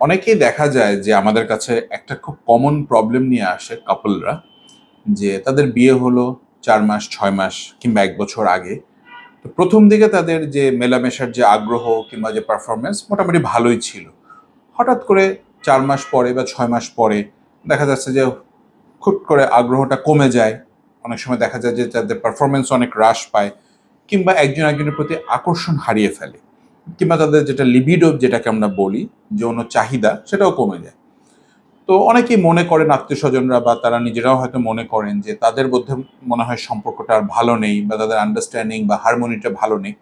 অনেকেই দেখা যায় যে আমাদের কাছে একটা খুব কমন প্রবলেম নিয়ে আসে কাপলরা, যে তাদের বিয়ে হলো ৪ মাস ৬ মাস কিংবা ১ বছর আগে। তো প্রথম দিকে তাদের যে মেলামেশার যে আগ্রহ কিংবা যে পারফরমেন্স মোটামুটি ভালোই ছিল। হঠাৎ করে ৪ মাস পরে বা ৬ মাস পরে দেখা যাচ্ছে যে হুট করে আগ্রহটা কমে যায়। অনেক সময় দেখা যায় যে তাদের পারফরমেন্স অনেক হ্রাস পায়, কিংবা একজন একজনের প্রতি আকর্ষণ হারিয়ে ফেলে, কিংবা তাদের যেটা লিবিডো যেটাকে আমরা বলি, যৌন চাহিদা, সেটাও কমে যায়। তো অনেকেই মনে করেন, আত্মীয় স্বজনরা বা তারা নিজেরাও হয়তো মনে করেন যে তাদের মধ্যে মনে হয় সম্পর্কটা আর ভালো নেই, বা তাদের আন্ডারস্ট্যান্ডিং বা হারমোনিটা ভালো নেই।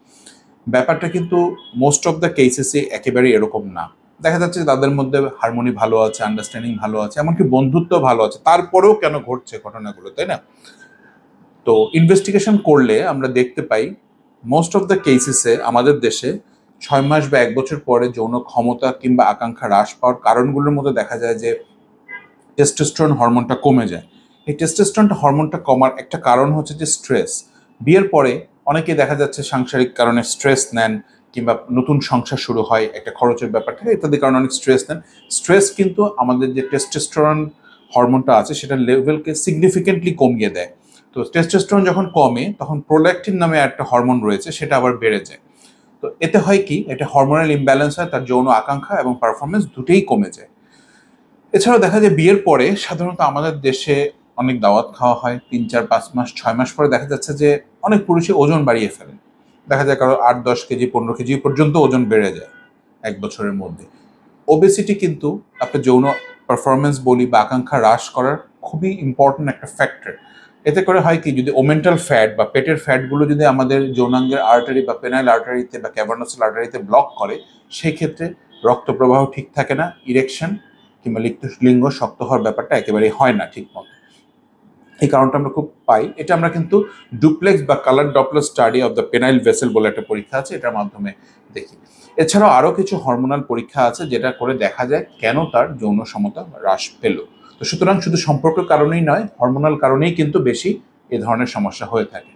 ব্যাপারটা কিন্তু মোস্ট অফ দ্য কেসেসে একেবারেই এরকম না। দেখা যাচ্ছে যে তাদের মধ্যে হারমোনি ভালো আছে, আন্ডারস্ট্যান্ডিং ভালো আছে, এমনকি বন্ধুত্ব ভালো আছে, তারপরেও কেন ঘটছে ঘটনাগুলো, তাই না? তো ইনভেস্টিগেশন করলে আমরা দেখতে পাই মোস্ট অফ দ্য কেসেসে আমাদের দেশে ৬ মাস বা ১ বছর পরে যৌন ক্ষমতা কিংবা আকাঙ্ক্ষা হ্রাস পাওয়ার কারণগুলোর মধ্যে দেখা যায় যে টেস্টোস্টেরন হরমোনটা কমে যায়। এই টেস্টোস্টেরন হরমোনটা কমার একটা কারণ হচ্ছে যে স্ট্রেস। বিয়ের পরে অনেকে দেখা যাচ্ছে সাংসারিক কারণে স্ট্রেস নেন, কিংবা নতুন সংসার শুরু হয়, একটা খরচের ব্যাপার থাকে, ইত্যাদি কারণে অনেক স্ট্রেস নেন। স্ট্রেস কিন্তু আমাদের যে টেস্টোস্টেরন হরমোনটা আছে সেটার লেভেলকে সিগনিফিকেন্টলি কমিয়ে দেয়। তো টেস্টোস্টেরন যখন কমে তখন প্রোল্যাক্টিন নামে একটা হরমোন রয়েছে, সেটা আবার বেড়ে যায়। তো এতে হয় কি, এটা হরমোনাল ইমব্যালেন্স হয়, তার যৌন আকাঙ্ক্ষা এবং পারফরমেন্স দুটোই কমে যায়। এছাড়াও দেখা যায় বিয়ের পরে সাধারণত আমাদের দেশে অনেক দাওয়াত খাওয়া হয়, ৩ ৪ ৫ মাস ৬ মাস পরে দেখা যাচ্ছে যে অনেক পুরুষই ওজন বাড়িয়ে ফেলেন। দেখা যায় কারো ৮ ১০ কেজি ১৫ কেজি পর্যন্ত ওজন বেড়ে যায় ১ বছরের মধ্যে। ওবেসিটি কিন্তু আপনার যৌন পারফরমেন্স বলি বা আকাঙ্ক্ষা হ্রাস করার খুবই ইম্পর্টেন্ট একটা ফ্যাক্টর। এতে করে হয় কি, যদি ওমেন্টাল ফ্যাট বা পেটের ফ্যাটগুলো যদি আমাদের যৌনাঙ্গের আর্টারি বা পেনাইল আর্টারিতে বা ক্যাভার্নাসেল আর্টারিতে ব্লক করে, সেই ক্ষেত্রে রক্ত প্রবাহ ঠিক থাকে না, ইরেকশন কিংবা লিঙ্গ শক্ত হওয়ার ব্যাপারটা একেবারেই হয় না ঠিক মতো। এই কারণটা আমরা খুব পাই। এটা আমরা কিন্তু ডুপ্লেক্স বা colour Doppler study of the penile vessel বলে একটা পরীক্ষা আছে, এটার মাধ্যমে দেখি। এছাড়াও আরও কিছু হরমোনাল পরীক্ষা আছে যেটা করে দেখা যায় কেন তার যৌন ক্ষমতা হ্রাস পেল। তো সুতরাং শুধু সম্পর্কের কারণেই নয়, হরমোনাল কারণেই কিন্তু বেশি এ ধরনের সমস্যা হয়ে থাকে।